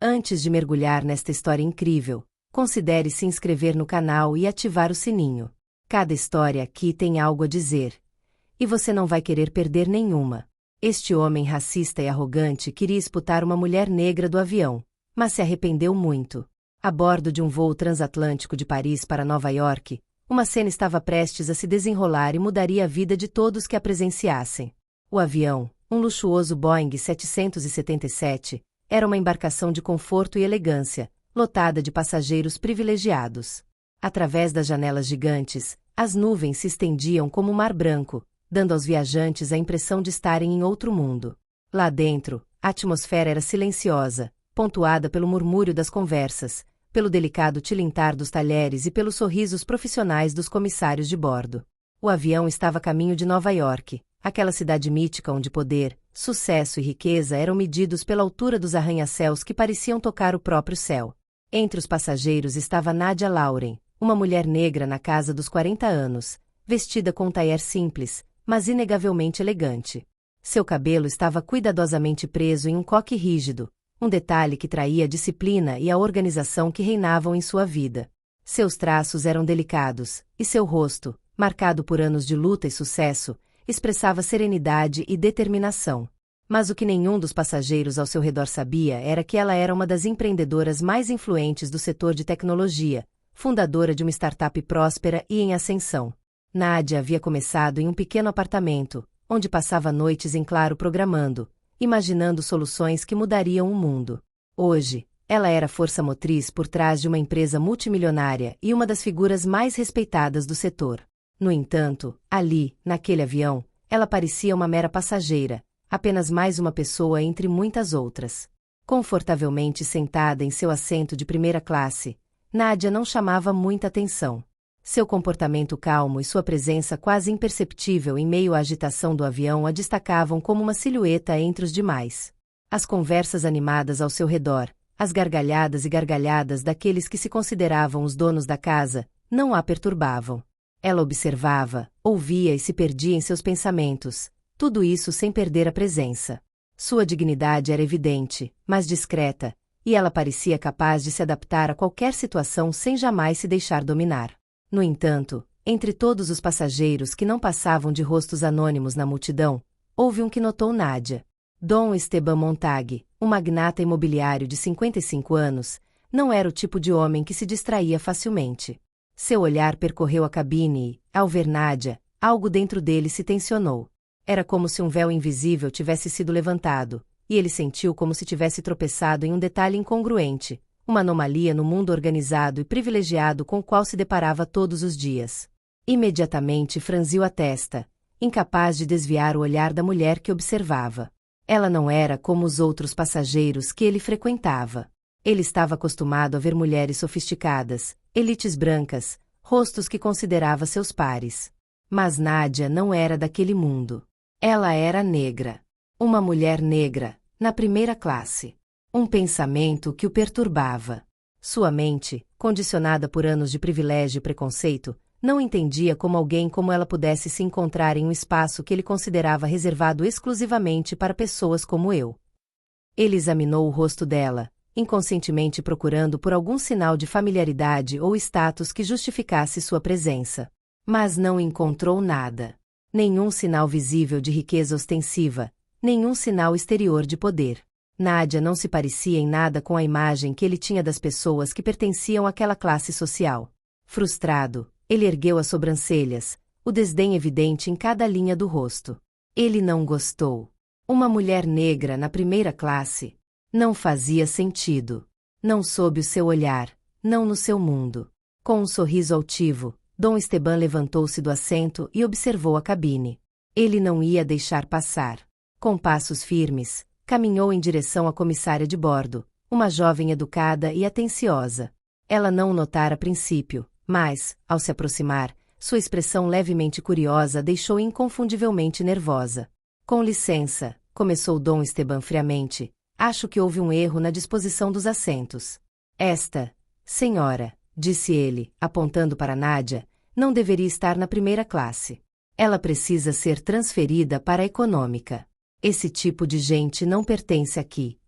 Antes de mergulhar nesta história incrível, considere se inscrever no canal e ativar o sininho. Cada história aqui tem algo a dizer. E você não vai querer perder nenhuma. Este homem racista e arrogante queria expulsar uma mulher negra do avião, mas se arrependeu muito. A bordo de um voo transatlântico de Paris para Nova York, uma cena estava prestes a se desenrolar e mudaria a vida de todos que a presenciassem. O avião, um luxuoso Boeing 777, era uma embarcação de conforto e elegância, lotada de passageiros privilegiados. Através das janelas gigantes, as nuvens se estendiam como um mar branco, dando aos viajantes a impressão de estarem em outro mundo. Lá dentro, a atmosfera era silenciosa, pontuada pelo murmúrio das conversas, pelo delicado tilintar dos talheres e pelos sorrisos profissionais dos comissários de bordo. O avião estava a caminho de Nova York, aquela cidade mítica onde poder, sucesso e riqueza eram medidos pela altura dos arranha-céus que pareciam tocar o próprio céu. Entre os passageiros estava Nadia Lauren, uma mulher negra na casa dos 40 anos, vestida com um tailleur simples, mas inegavelmente elegante. Seu cabelo estava cuidadosamente preso em um coque rígido, um detalhe que traía a disciplina e a organização que reinavam em sua vida. Seus traços eram delicados, e seu rosto, marcado por anos de luta e sucesso, expressava serenidade e determinação. Mas o que nenhum dos passageiros ao seu redor sabia era que ela era uma das empreendedoras mais influentes do setor de tecnologia, fundadora de uma startup próspera e em ascensão. Nadia havia começado em um pequeno apartamento, onde passava noites em claro programando, imaginando soluções que mudariam o mundo. Hoje, ela era força motriz por trás de uma empresa multimilionária e uma das figuras mais respeitadas do setor. No entanto, ali, naquele avião, ela parecia uma mera passageira, apenas mais uma pessoa entre muitas outras. Confortavelmente sentada em seu assento de primeira classe, Nadia não chamava muita atenção. Seu comportamento calmo e sua presença quase imperceptível em meio à agitação do avião a destacavam como uma silhueta entre os demais. As conversas animadas ao seu redor, as gargalhadas e gargalhadas daqueles que se consideravam os donos da casa, não a perturbavam. Ela observava, ouvia e se perdia em seus pensamentos, tudo isso sem perder a presença. Sua dignidade era evidente, mas discreta, e ela parecia capaz de se adaptar a qualquer situação sem jamais se deixar dominar. No entanto, entre todos os passageiros que não passavam de rostos anônimos na multidão, houve um que notou Nadia. Dom Esteban Montague, um magnata imobiliário de 55 anos, não era o tipo de homem que se distraía facilmente. Seu olhar percorreu a cabine e, ao ver Nadia, algo dentro dele se tensionou. Era como se um véu invisível tivesse sido levantado, e ele sentiu como se tivesse tropeçado em um detalhe incongruente, uma anomalia no mundo organizado e privilegiado com o qual se deparava todos os dias. Imediatamente franziu a testa, incapaz de desviar o olhar da mulher que observava. Ela não era como os outros passageiros que ele frequentava. Ele estava acostumado a ver mulheres sofisticadas, elites brancas, rostos que considerava seus pares. Mas Nadia não era daquele mundo. Ela era negra. Uma mulher negra, na primeira classe. Um pensamento que o perturbava. Sua mente, condicionada por anos de privilégio e preconceito, não entendia como alguém como ela pudesse se encontrar em um espaço que ele considerava reservado exclusivamente para pessoas como eu. Ele examinou o rosto dela, inconscientemente procurando por algum sinal de familiaridade ou status que justificasse sua presença. Mas não encontrou nada. Nenhum sinal visível de riqueza ostensiva, nenhum sinal exterior de poder. Nadia não se parecia em nada com a imagem que ele tinha das pessoas que pertenciam àquela classe social. Frustrado, ele ergueu as sobrancelhas, o desdém evidente em cada linha do rosto. Ele não gostou. Uma mulher negra na primeira classe? Não fazia sentido. Não sob o seu olhar, não no seu mundo. Com um sorriso altivo, Dom Esteban levantou-se do assento e observou a cabine. Ele não ia deixar passar. Com passos firmes, caminhou em direção à comissária de bordo, uma jovem educada e atenciosa. Ela não o notara a princípio, mas, ao se aproximar, sua expressão levemente curiosa deixou inconfundivelmente nervosa. Com licença, começou Dom Esteban friamente, acho que houve um erro na disposição dos assentos. Esta, senhora, disse ele, apontando para Nadia, não deveria estar na primeira classe. Ela precisa ser transferida para a econômica. Esse tipo de gente não pertence aqui.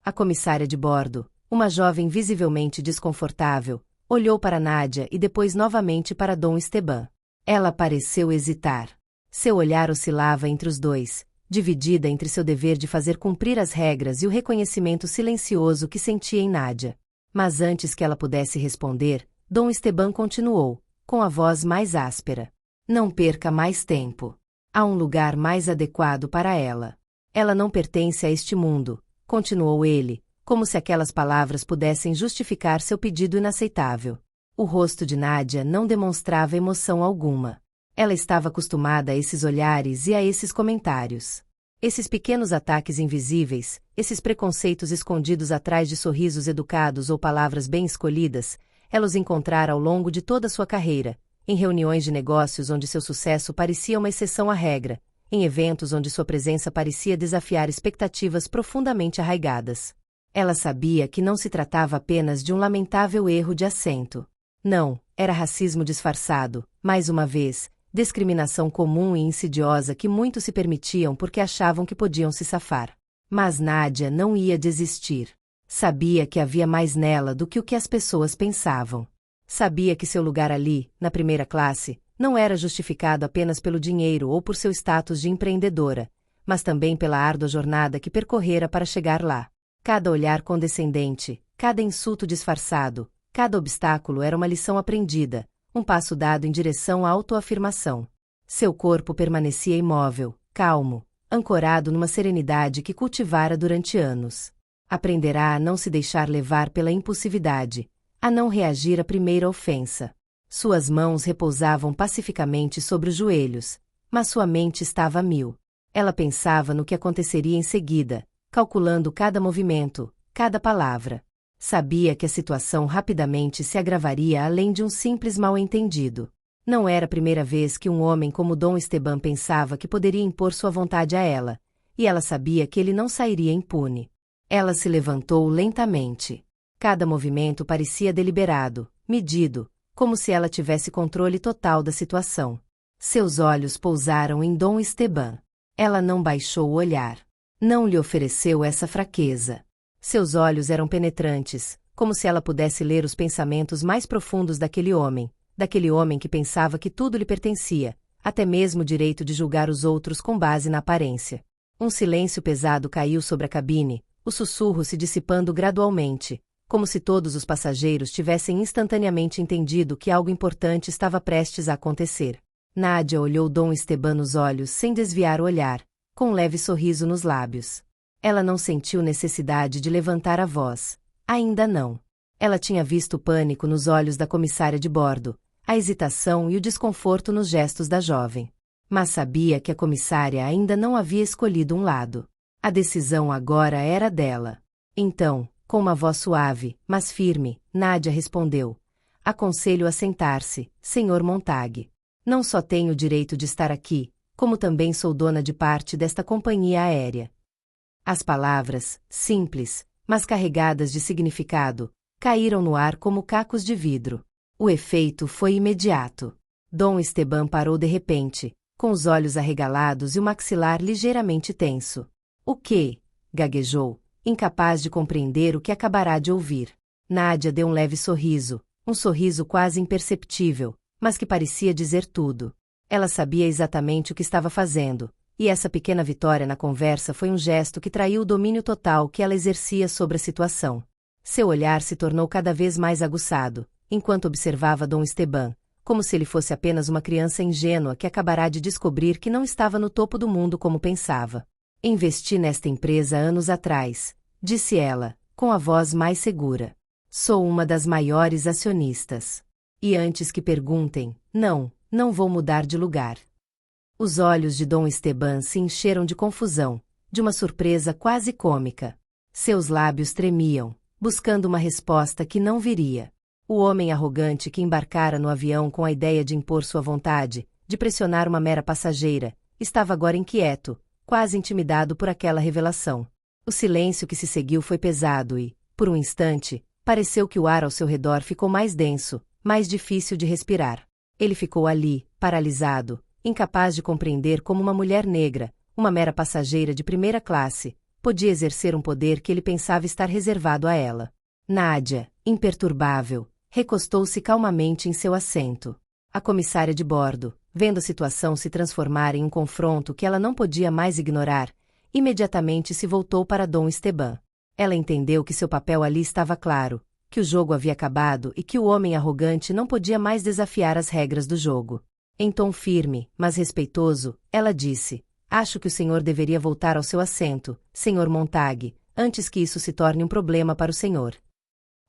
A comissária de bordo, uma jovem visivelmente desconfortável, olhou para Nádia e depois novamente para Dom Esteban. Ela pareceu hesitar. Seu olhar oscilava entre os dois, dividida entre seu dever de fazer cumprir as regras e o reconhecimento silencioso que sentia em Nádia. Mas antes que ela pudesse responder, Dom Esteban continuou, com a voz mais áspera. Não perca mais tempo. Há um lugar mais adequado para ela. Ela não pertence a este mundo, continuou ele, como se aquelas palavras pudessem justificar seu pedido inaceitável. O rosto de Nádia não demonstrava emoção alguma. Ela estava acostumada a esses olhares e a esses comentários. Esses pequenos ataques invisíveis, esses preconceitos escondidos atrás de sorrisos educados ou palavras bem escolhidas, ela os encontrara ao longo de toda sua carreira, em reuniões de negócios onde seu sucesso parecia uma exceção à regra, em eventos onde sua presença parecia desafiar expectativas profundamente arraigadas. Ela sabia que não se tratava apenas de um lamentável erro de acento. Não, era racismo disfarçado, mais uma vez, discriminação comum e insidiosa que muitos se permitiam porque achavam que podiam se safar. Mas Nádia não ia desistir. Sabia que havia mais nela do que o que as pessoas pensavam. Sabia que seu lugar ali, na primeira classe, não era justificado apenas pelo dinheiro ou por seu status de empreendedora, mas também pela árdua jornada que percorrera para chegar lá. Cada olhar condescendente, cada insulto disfarçado, cada obstáculo era uma lição aprendida, um passo dado em direção à autoafirmação. Seu corpo permanecia imóvel, calmo, ancorado numa serenidade que cultivara durante anos. Aprenderá a não se deixar levar pela impulsividade, a não reagir à primeira ofensa. Suas mãos repousavam pacificamente sobre os joelhos, mas sua mente estava a mil. Ela pensava no que aconteceria em seguida, calculando cada movimento, cada palavra. Sabia que a situação rapidamente se agravaria além de um simples mal-entendido. Não era a primeira vez que um homem como Dom Esteban pensava que poderia impor sua vontade a ela, e ela sabia que ele não sairia impune. Ela se levantou lentamente. Cada movimento parecia deliberado, medido, como se ela tivesse controle total da situação. Seus olhos pousaram em Dom Esteban. Ela não baixou o olhar. Não lhe ofereceu essa fraqueza. Seus olhos eram penetrantes, como se ela pudesse ler os pensamentos mais profundos daquele homem que pensava que tudo lhe pertencia, até mesmo o direito de julgar os outros com base na aparência. Um silêncio pesado caiu sobre a cabine, o sussurro se dissipando gradualmente, como se todos os passageiros tivessem instantaneamente entendido que algo importante estava prestes a acontecer. Nádia olhou Dom Esteban nos olhos sem desviar o olhar, com um leve sorriso nos lábios. Ela não sentiu necessidade de levantar a voz. Ainda não. Ela tinha visto o pânico nos olhos da comissária de bordo, a hesitação e o desconforto nos gestos da jovem. Mas sabia que a comissária ainda não havia escolhido um lado. A decisão agora era dela. Então, com uma voz suave, mas firme, Nádia respondeu: aconselho a sentar-se, Sr. Montague. Não só tenho o direito de estar aqui, como também sou dona de parte desta companhia aérea. As palavras, simples, mas carregadas de significado, caíram no ar como cacos de vidro. O efeito foi imediato. Dom Esteban parou de repente, com os olhos arregalados e o maxilar ligeiramente tenso. O quê? Gaguejou, incapaz de compreender o que acabará de ouvir. Nádia deu um leve sorriso, um sorriso quase imperceptível, mas que parecia dizer tudo. Ela sabia exatamente o que estava fazendo. E essa pequena vitória na conversa foi um gesto que traiu o domínio total que ela exercia sobre a situação. Seu olhar se tornou cada vez mais aguçado, enquanto observava Dom Esteban, como se ele fosse apenas uma criança ingênua que acabará de descobrir que não estava no topo do mundo como pensava. Investi nesta empresa anos atrás, disse ela, com a voz mais segura. Sou uma das maiores acionistas. E antes que perguntem, não vou mudar de lugar. Os olhos de Dom Esteban se encheram de confusão, de uma surpresa quase cômica. Seus lábios tremiam, buscando uma resposta que não viria. O homem arrogante que embarcara no avião com a ideia de impor sua vontade, de pressionar uma mera passageira, estava agora inquieto, quase intimidado por aquela revelação. O silêncio que se seguiu foi pesado e, por um instante, pareceu que o ar ao seu redor ficou mais denso, mais difícil de respirar. Ele ficou ali, paralisado, incapaz de compreender como uma mulher negra, uma mera passageira de primeira classe, podia exercer um poder que ele pensava estar reservado a ela. Nádia, imperturbável, recostou-se calmamente em seu assento. A comissária de bordo, vendo a situação se transformar em um confronto que ela não podia mais ignorar, imediatamente se voltou para Dom Esteban. Ela entendeu que seu papel ali estava claro, que o jogo havia acabado e que o homem arrogante não podia mais desafiar as regras do jogo. Em tom firme, mas respeitoso, ela disse: "Acho que o senhor deveria voltar ao seu assento, Sr. Montague, antes que isso se torne um problema para o senhor."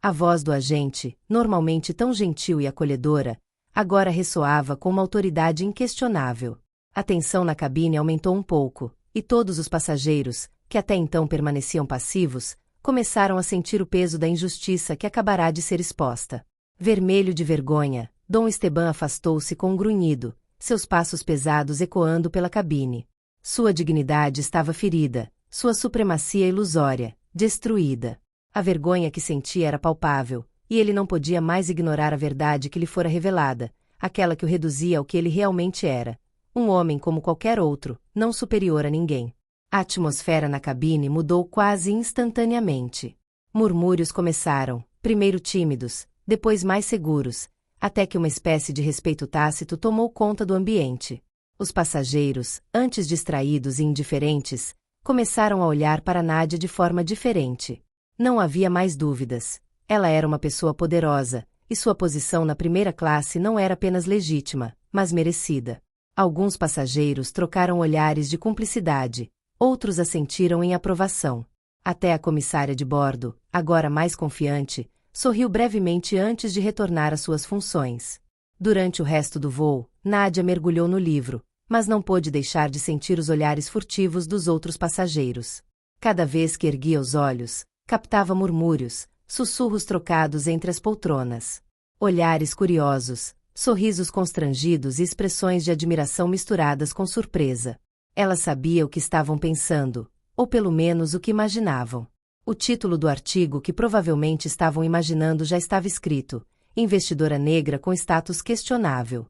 A voz do agente, normalmente tão gentil e acolhedora, agora ressoava com uma autoridade inquestionável. A tensão na cabine aumentou um pouco, e todos os passageiros, que até então permaneciam passivos, começaram a sentir o peso da injustiça que acabará de ser exposta. Vermelho de vergonha, Dom Esteban afastou-se com um grunhido, seus passos pesados ecoando pela cabine. Sua dignidade estava ferida, sua supremacia ilusória, destruída. A vergonha que sentia era palpável, e ele não podia mais ignorar a verdade que lhe fora revelada, aquela que o reduzia ao que ele realmente era. Um homem como qualquer outro, não superior a ninguém. A atmosfera na cabine mudou quase instantaneamente. Murmúrios começaram, primeiro tímidos, depois mais seguros, até que uma espécie de respeito tácito tomou conta do ambiente. Os passageiros, antes distraídos e indiferentes, começaram a olhar para Nádia de forma diferente. Não havia mais dúvidas. Ela era uma pessoa poderosa, e sua posição na primeira classe não era apenas legítima, mas merecida. Alguns passageiros trocaram olhares de cumplicidade, outros assentiram em aprovação. Até a comissária de bordo, agora mais confiante, sorriu brevemente antes de retornar às suas funções. Durante o resto do voo, Nádia mergulhou no livro, mas não pôde deixar de sentir os olhares furtivos dos outros passageiros. Cada vez que erguia os olhos, captava murmúrios, sussurros trocados entre as poltronas. Olhares curiosos, sorrisos constrangidos e expressões de admiração misturadas com surpresa. Ela sabia o que estavam pensando, ou pelo menos o que imaginavam. O título do artigo que provavelmente estavam imaginando já estava escrito: Investidora negra com status questionável.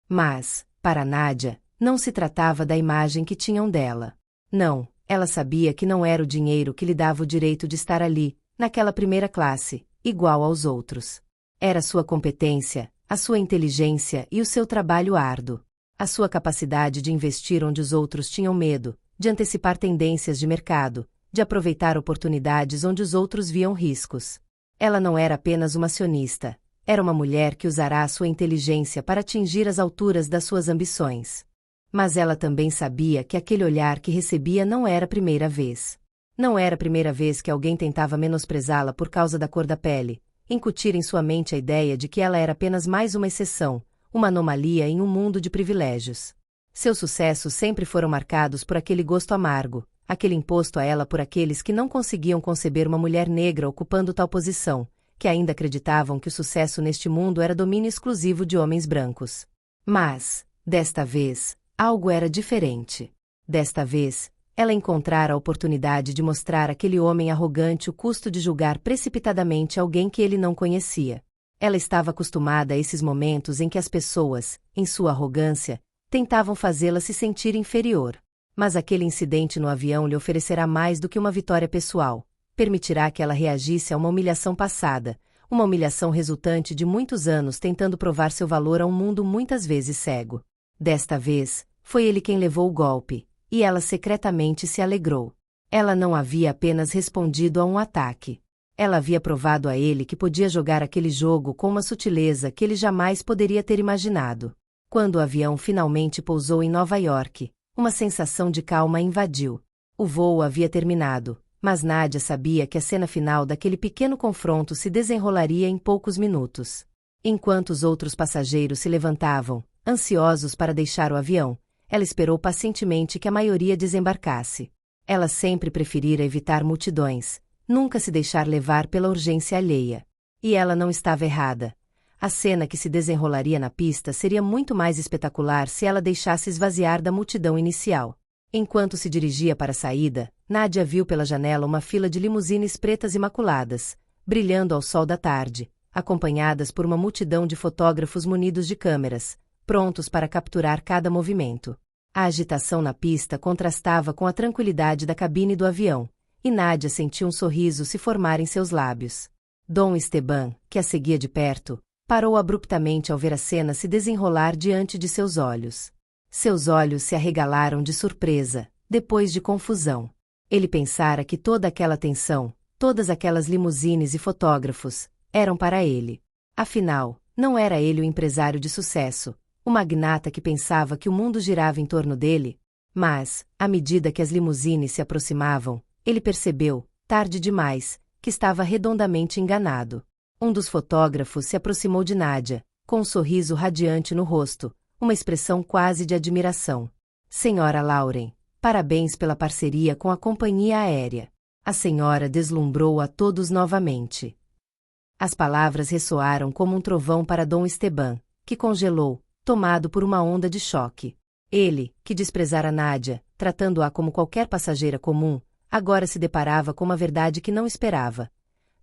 Mas, para Nádia, não se tratava da imagem que tinham dela. Não, ela sabia que não era o dinheiro que lhe dava o direito de estar ali, naquela primeira classe, igual aos outros. Era sua competência, a sua inteligência e o seu trabalho árduo. A sua capacidade de investir onde os outros tinham medo, de antecipar tendências de mercado, de aproveitar oportunidades onde os outros viam riscos. Ela não era apenas uma acionista, era uma mulher que usará a sua inteligência para atingir as alturas das suas ambições. Mas ela também sabia que aquele olhar que recebia não era a primeira vez. Não era a primeira vez que alguém tentava menosprezá-la por causa da cor da pele, incutir em sua mente a ideia de que ela era apenas mais uma exceção, uma anomalia em um mundo de privilégios. Seus sucessos sempre foram marcados por aquele gosto amargo, aquele imposto a ela por aqueles que não conseguiam conceber uma mulher negra ocupando tal posição, que ainda acreditavam que o sucesso neste mundo era domínio exclusivo de homens brancos. Mas, desta vez, algo era diferente. Desta vez, ela encontrara a oportunidade de mostrar àquele homem arrogante o custo de julgar precipitadamente alguém que ele não conhecia. Ela estava acostumada a esses momentos em que as pessoas, em sua arrogância, tentavam fazê-la se sentir inferior. Mas aquele incidente no avião lhe oferecerá mais do que uma vitória pessoal. Permitirá que ela reagisse a uma humilhação passada, uma humilhação resultante de muitos anos tentando provar seu valor a um mundo muitas vezes cego. Desta vez, foi ele quem levou o golpe, e ela secretamente se alegrou. Ela não havia apenas respondido a um ataque. Ela havia provado a ele que podia jogar aquele jogo com uma sutileza que ele jamais poderia ter imaginado. Quando o avião finalmente pousou em Nova York, uma sensação de calma a invadiu. O voo havia terminado, mas Nádia sabia que a cena final daquele pequeno confronto se desenrolaria em poucos minutos. Enquanto os outros passageiros se levantavam, ansiosos para deixar o avião, ela esperou pacientemente que a maioria desembarcasse. Ela sempre preferira evitar multidões, nunca se deixar levar pela urgência alheia. E ela não estava errada. A cena que se desenrolaria na pista seria muito mais espetacular se ela deixasse esvaziar da multidão inicial. Enquanto se dirigia para a saída, Nádia viu pela janela uma fila de limusines pretas imaculadas, brilhando ao sol da tarde, acompanhadas por uma multidão de fotógrafos munidos de câmeras, prontos para capturar cada movimento. A agitação na pista contrastava com a tranquilidade da cabine do avião, e Nádia sentiu um sorriso se formar em seus lábios. Dom Esteban, que a seguia de perto, parou abruptamente ao ver a cena se desenrolar diante de seus olhos. Seus olhos se arregalaram de surpresa, depois de confusão. Ele pensara que toda aquela atenção, todas aquelas limusines e fotógrafos, eram para ele. Afinal, não era ele o empresário de sucesso, o magnata que pensava que o mundo girava em torno dele? Mas, à medida que as limusines se aproximavam, ele percebeu, tarde demais, que estava redondamente enganado. Um dos fotógrafos se aproximou de Nádia, com um sorriso radiante no rosto, uma expressão quase de admiração. Senhora Lauren, parabéns pela parceria com a companhia aérea. A senhora deslumbrou a todos novamente. As palavras ressoaram como um trovão para Dom Esteban, que congelou, tomado por uma onda de choque. Ele, que desprezara Nádia, tratando-a como qualquer passageira comum, agora se deparava com uma verdade que não esperava.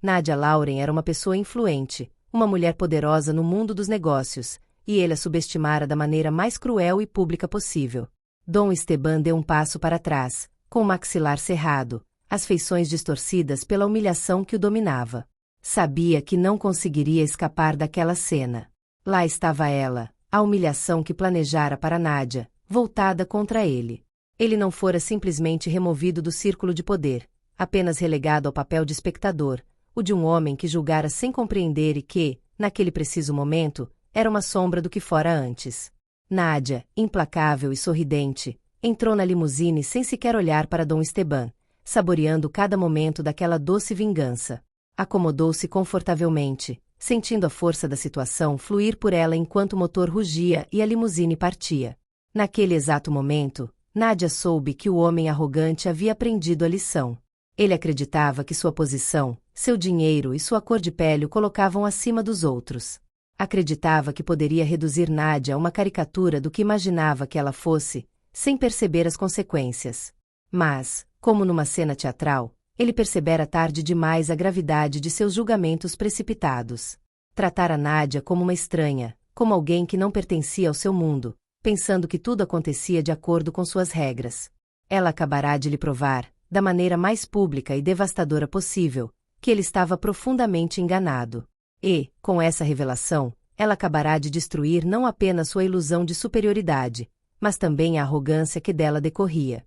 Nádia Lauren era uma pessoa influente, uma mulher poderosa no mundo dos negócios, e ele a subestimara da maneira mais cruel e pública possível. Dom Esteban deu um passo para trás, com o maxilar cerrado, as feições distorcidas pela humilhação que o dominava. Sabia que não conseguiria escapar daquela cena. Lá estava ela, a humilhação que planejara para Nádia, voltada contra ele. Ele não fora simplesmente removido do círculo de poder, apenas relegado ao papel de espectador, o de um homem que julgara sem compreender e que, naquele preciso momento, era uma sombra do que fora antes. Nádia, implacável e sorridente, entrou na limusine sem sequer olhar para Dom Esteban, saboreando cada momento daquela doce vingança. Acomodou-se confortavelmente, sentindo a força da situação fluir por ela enquanto o motor rugia e a limusine partia. Naquele exato momento, Nádia soube que o homem arrogante havia aprendido a lição. Ele acreditava que sua posição, seu dinheiro e sua cor de pele o colocavam acima dos outros. Acreditava que poderia reduzir Nádia a uma caricatura do que imaginava que ela fosse, sem perceber as consequências. Mas, como numa cena teatral, ele percebera tarde demais a gravidade de seus julgamentos precipitados. Tratara Nádia como uma estranha, como alguém que não pertencia ao seu mundo, pensando que tudo acontecia de acordo com suas regras. Ela acabará de lhe provar, da maneira mais pública e devastadora possível, que ele estava profundamente enganado. E, com essa revelação, ela acabará de destruir não apenas sua ilusão de superioridade, mas também a arrogância que dela decorria.